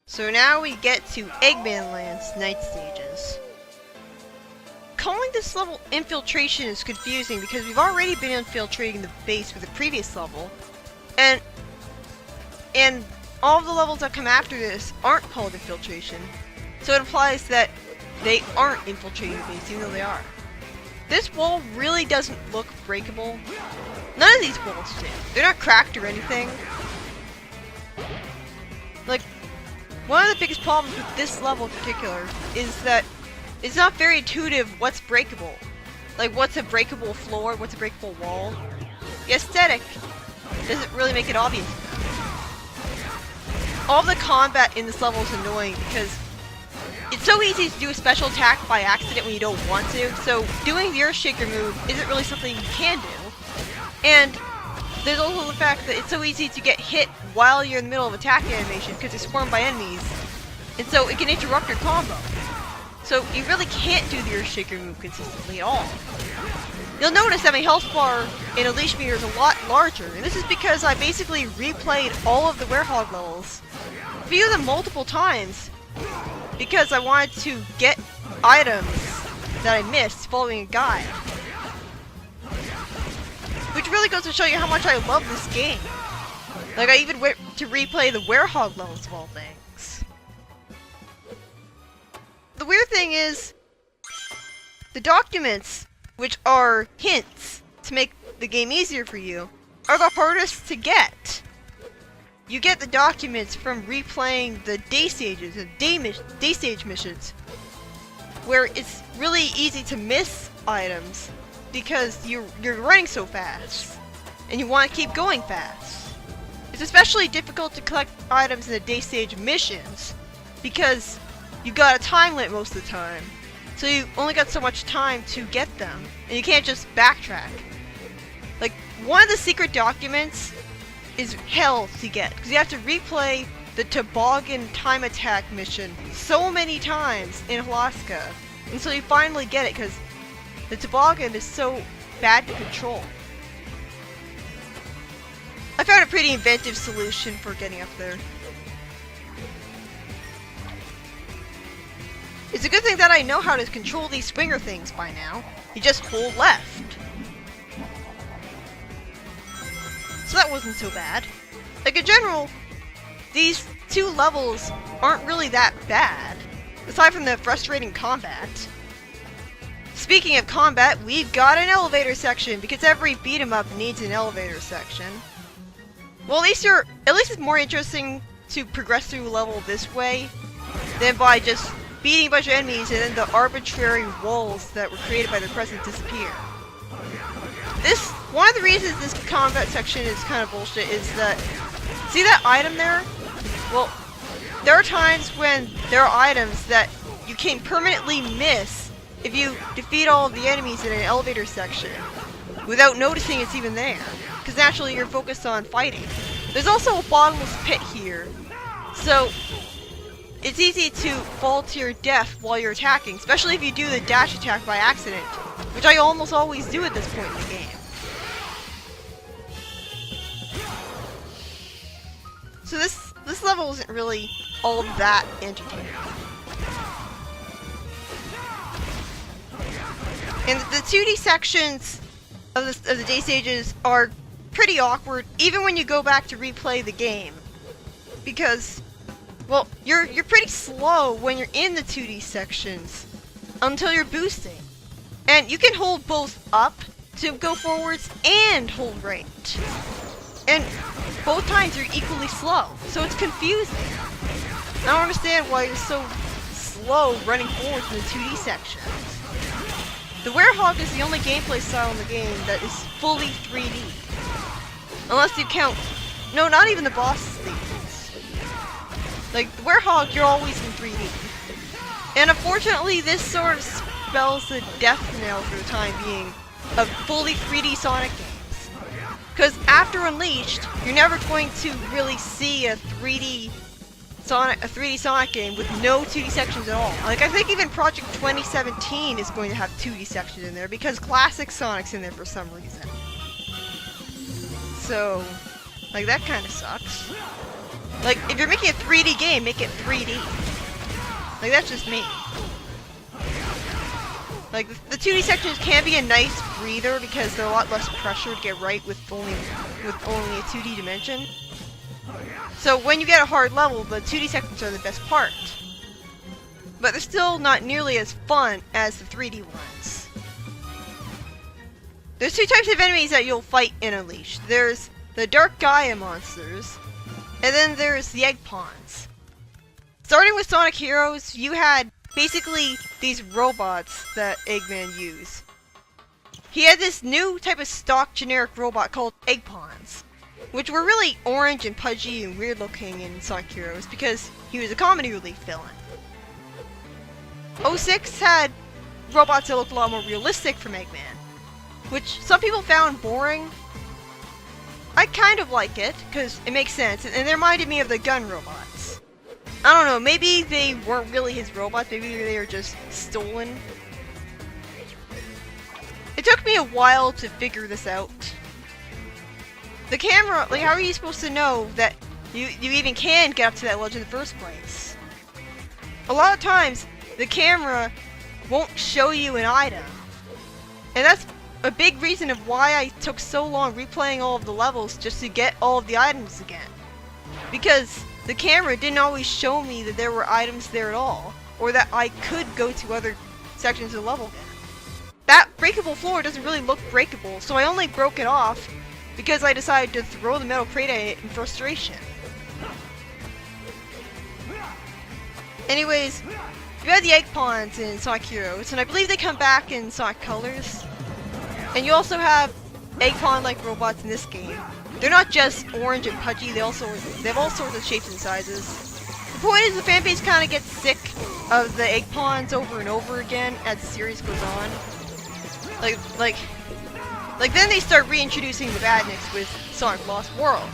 So now we get to Eggmanland's night stages. Calling this level infiltration is confusing because we've already been infiltrating the base with the previous level, and all of the levels that come after this aren't called infiltration, so it implies that they aren't infiltrating the base even though they are. This wall really doesn't look breakable. None of these walls do. They're not cracked or anything. Like, one of the biggest problems with this level in particular is that it's not very intuitive what's breakable. Like, what's a breakable floor, what's a breakable wall. The aesthetic doesn't really make it obvious. All the combat in this level is annoying because it's so easy to do a special attack by accident when you don't want to, so doing the Earthshaker move isn't really something you can do. And there's also the fact that it's so easy to get hit while you're in the middle of attack animation because you're swarmed by enemies, and so it can interrupt your combo. So you really can't do the Earthshaker move consistently at all. You'll notice that my health bar in Unleash Meter is a lot larger, and this is because I basically replayed all of the Werehog levels, a few of them multiple times, because I wanted to get items that I missed following a guide. Which really goes to show you how much I love this game. Like, I even went to replay the Werehog levels of all things. The weird thing is, the documents, which are hints to make the game easier for you, are the hardest to get. You get the documents from replaying the day stages, the day stage missions, where it's really easy to miss items because you're running so fast, and you want to keep going fast. It's especially difficult to collect items in the day stage missions because you got a time limit most of the time, so you only got so much time to get them, and you can't just backtrack. Like, one of the secret documents is hell to get, because you have to replay the toboggan time attack mission so many times in Alaska until you finally get it, because the toboggan is so bad to control. I found a pretty inventive solution for getting up there. It's a good thing that I know how to control these swinger things by now. You just hold left. So that wasn't so bad. Like, in general, these two levels aren't really that bad, aside from the frustrating combat. Speaking of combat, we've got an elevator section, because every beat-em-up needs an elevator section. Well, at least it's more interesting to progress through a level this way, than by just beating a bunch of enemies and then the arbitrary walls that were created by their presence disappear. One of the reasons this combat section is kind of bullshit is that, see that item there? Well, there are times when there are items that you can permanently miss if you defeat all of the enemies in an elevator section without noticing it's even there, because naturally you're focused on fighting. There's also a bottomless pit here, so it's easy to fall to your death while you're attacking, especially if you do the dash attack by accident, which I almost always do at this point in the game. So this level isn't really all that entertaining. And the 2D sections of the day stages are pretty awkward, even when you go back to replay the game, because, well, you're pretty slow when you're in the 2D sections until you're boosting, and you can hold both up to go forwards and hold right, and both times you're equally slow, so it's confusing. I don't understand why you're so slow running forwards in the 2D sections. The Werehog is the only gameplay style in the game that is fully 3D. Unless you count... No, not even the boss stages. Like, the Werehog, you're always in 3D. And unfortunately, this sort of spells the death knell for the time being of fully 3D Sonic games. Because after Unleashed, you're never going to really see a 3D Sonic game with no 2D sections at all. Like, I think even Project 2017 is going to have 2D sections in there because Classic Sonic's in there for some reason. So, like, that kind of sucks. Like, if you're making a 3D game, make it 3D. Like, that's just me. Like, the 2D sections can be a nice breather because they're a lot less pressure to get right with only a 2D dimension. So when you get a hard level, the 2D sections are the best part. But they're still not nearly as fun as the 3D ones. There's two types of enemies that you'll fight in Unleashed. There's the Dark Gaia monsters, and then there's the Egg Pawns. Starting with Sonic Heroes, you had basically these robots that Eggman used. He had this new type of stock generic robot called Egg Pawns, which were really orange and pudgy and weird looking in Sonic Heroes because he was a comedy relief villain. 06 had robots that looked a lot more realistic from Eggman, which some people found boring. I kind of like it, because it makes sense, and it reminded me of the gun robots. I don't know, maybe they weren't really his robots, maybe they were just stolen. It took me a while to figure this out. The camera, like, how are you supposed to know that you even can get up to that ledge in the first place? A lot of times, the camera won't show you an item. And that's a big reason of why I took so long replaying all of the levels just to get all of the items again. Because the camera didn't always show me that there were items there at all, or that I could go to other sections of the level again. That breakable floor doesn't really look breakable, so I only broke it off because I decided to throw the metal crate at it in frustration. Anyways, you had the Egg Pawns in Sonic Heroes, and I believe they come back in Sonic Colors. And you also have Egg Pawn-like robots in this game. They're not just orange and pudgy, they have all sorts of shapes and sizes. The point is the fanbase kind of gets sick of the Egg Pawns over and over again as the series goes on. Like then they start reintroducing the Badniks with Sonic Lost World.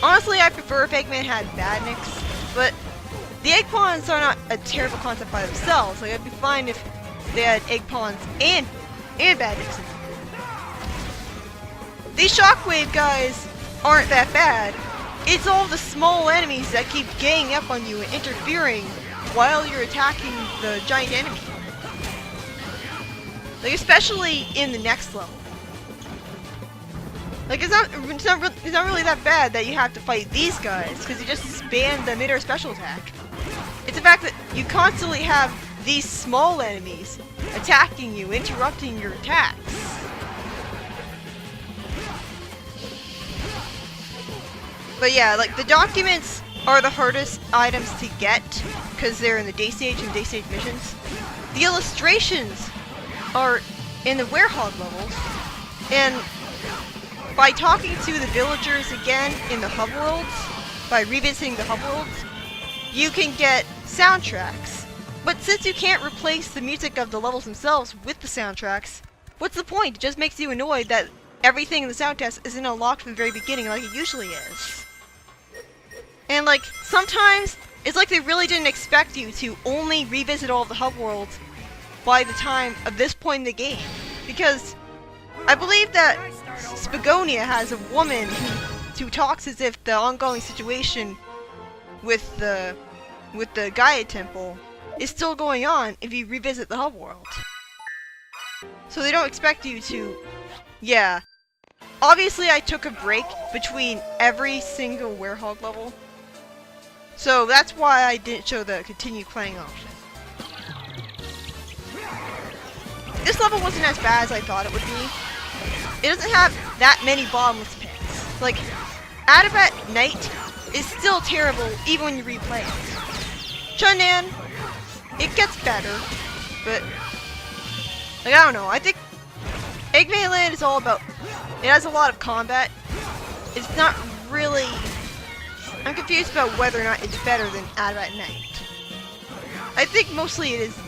Honestly, I prefer if Eggman had Badniks, but the Egg Pawns are not a terrible concept by themselves. Like, I'd be fine if they had Egg Pawns and Badniks in them. These Shockwave guys aren't that bad. It's all the small enemies that keep ganging up on you and interfering while you're attacking the giant enemy. Like, especially in the next level. Like, it's not really that bad that you have to fight these guys, because you just spam the mid-air special attack. It's the fact that you constantly have these small enemies attacking you, interrupting your attacks. But yeah, like, the documents are the hardest items to get, because they're in the day stage and day stage missions. The illustrations are in the Werehog levels, and by talking to the villagers again in the hub worlds, by revisiting the hub worlds, you can get soundtracks. But since you can't replace the music of the levels themselves with the soundtracks, what's the point? It just makes you annoyed that everything in the sound test isn't unlocked from the very beginning like it usually is. And like, sometimes, it's like they really didn't expect you to only revisit all of the hub worlds by the time of this point in the game. Because I believe that Spagonia has a woman who talks as if the ongoing situation with the Gaia Temple is still going on if you revisit the hub world. So they don't expect you to... Yeah. Obviously I took a break between every single Werehog level. So that's why I didn't show the continue playing option. This level wasn't as bad as I thought it would be. It doesn't have that many bottomless pits. Like, Eggmanland Night is still terrible even when you replay it. Chunnan, it gets better, but like, I don't know. I think Eggmanland is all about, it has a lot of combat. It's not really, I'm confused about whether or not it's better than Eggmanland Night. I think mostly it is though.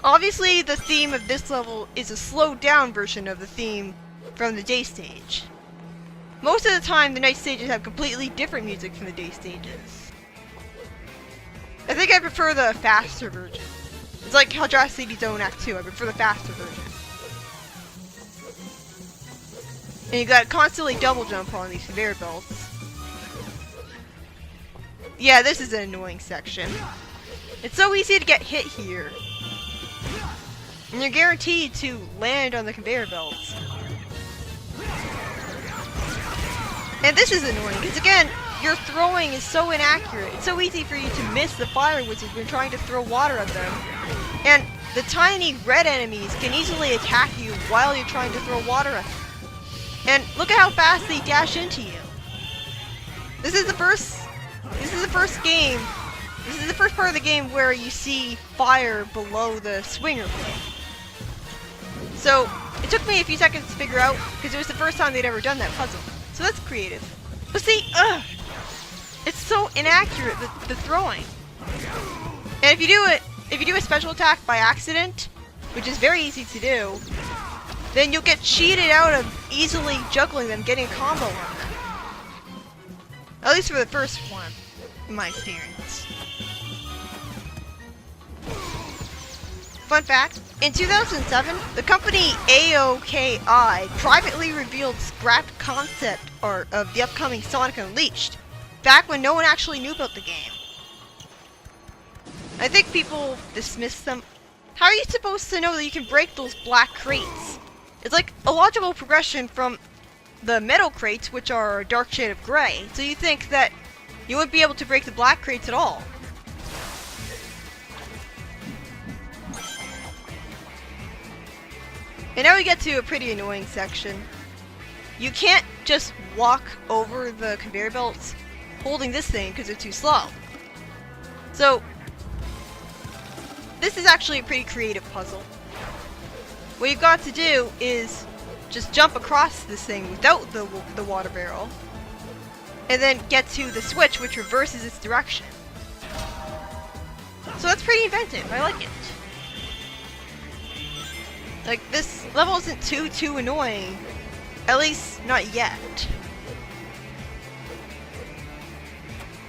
Obviously, the theme of this level is a slowed down version of the theme from the day stage. Most of the time, the night stages have completely different music from the day stages. I think I prefer the faster version. It's like how Jurassic City Zone Act 2, I prefer the faster version. And you gotta constantly double jump on these conveyor belts. Yeah, this is an annoying section. It's so easy to get hit here. And you're guaranteed to land on the conveyor belts. And this is annoying, because again, your throwing is so inaccurate. It's so easy for you to miss the fire wizards when trying to throw water at them. And the tiny red enemies can easily attack you while you're trying to throw water at them. And look at how fast they dash into you. This is the first game. This is the first part of the game where you see fire below the swinger blade. So it took me a few seconds to figure out because it was the first time they'd ever done that puzzle. So that's creative. But see, it's so inaccurate, the throwing. And if you do a special attack by accident, which is very easy to do, then you'll get cheated out of easily juggling them, getting a combo on them. At least for the first one, in my experience. Fun fact, in 2007, the company AOKI privately revealed scrapped concept art of the upcoming Sonic Unleashed, back when no one actually knew about the game. I think people dismiss them. How are you supposed to know that you can break those black crates? It's like a logical progression from the metal crates, which are a dark shade of gray, so you think that you wouldn't be able to break the black crates at all. And now we get to a pretty annoying section. You can't just walk over the conveyor belts holding this thing because they're too slow. So, this is actually a pretty creative puzzle. What you've got to do is just jump across this thing without the water barrel, and then get to the switch which reverses its direction. So that's pretty inventive, I like it. Like, this level isn't too annoying. At least, not yet.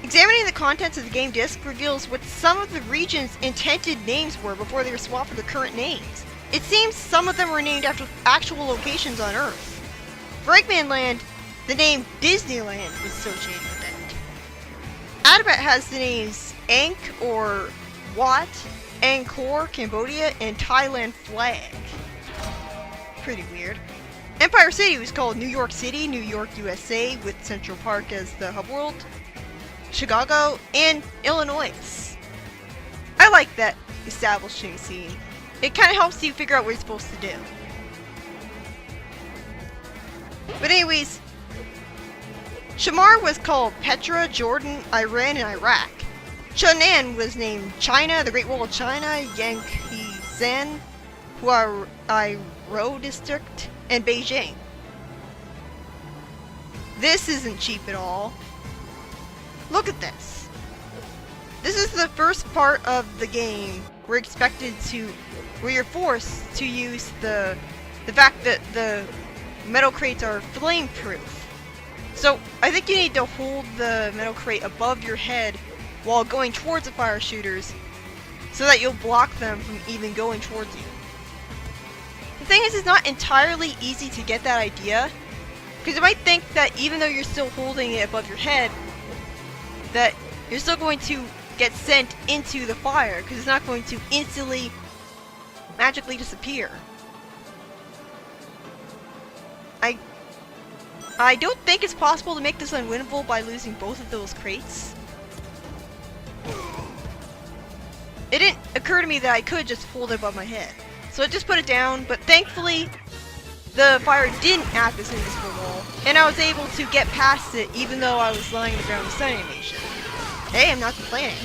Examining the contents of the game disc reveals what some of the region's intended names were before they were swapped for their current names. It seems some of them were named after actual locations on Earth. For Eggmanland, the name Disneyland was associated with it. Adabat has the names Ankh or Wat, Angkor, Cambodia, and Thailand flag. Pretty weird. Empire City was called New York City, New York, USA, with Central Park as the hub world, Chicago, and Illinois. I like that establishing scene. It kind of helps you figure out what you're supposed to do. But anyways, Shamar was called Petra, Jordan, Iran, and Iraq. Chun'an was named China, the Great Wall of China, Yanghizan, Huairou District, and Beijing. This isn't cheap at all. Look at this. This is the first part of the game where you're forced to use the fact that the metal crates are flame proof. So I think you need to hold the metal crate above your head while going towards the fire shooters so that you'll block them from even going towards you. The thing is, it's not entirely easy to get that idea, because you might think that even though you're still holding it above your head, that you're still going to get sent into the fire, because it's not going to instantly, magically disappear. I don't think it's possible to make this unwinnable by losing both of those crates. It didn't occur to me that I could just hold it above my head. So I just put it down, but thankfully the fire didn't act this invisible wall, and I was able to get past it even though I was lying on the ground with stun animation. Hey, I'm not complaining.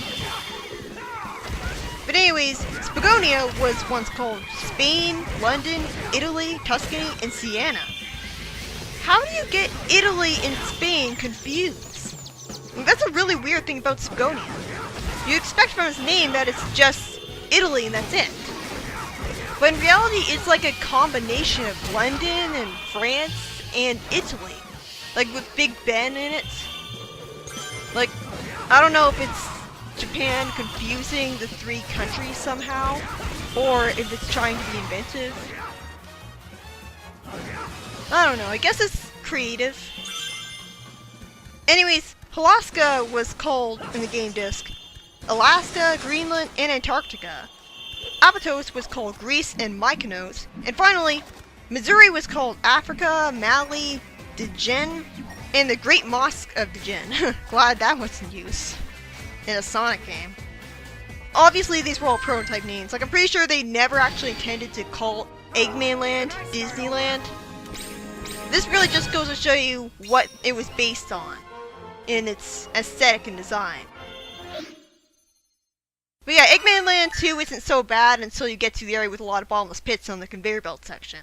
But anyways, Spagonia was once called Spain, London, Italy, Tuscany, and Siena. How do you get Italy and Spain confused? That's a really weird thing about Spagonia. You expect from its name that it's just Italy and that's it. But in reality, it's like a combination of London and France and Italy. Like with Big Ben in it. Like, I don't know if it's Japan confusing the three countries somehow, or if it's trying to be inventive. I don't know, I guess it's creative. Anyways, Alaska was called, in the game disc, Alaska, Greenland, and Antarctica. Abydos was called Greece and Mykonos. And finally, Missouri was called Africa, Mali, Djinn, and the Great Mosque of Djinn. Glad that was in use in a Sonic game. Obviously, these were all prototype names. Like, I'm pretty sure they never actually intended to call Eggmanland Disneyland. This really just goes to show you what it was based on in its aesthetic and design. But yeah, Eggman Land 2 isn't so bad until you get to the area with a lot of bottomless pits on the conveyor belt section.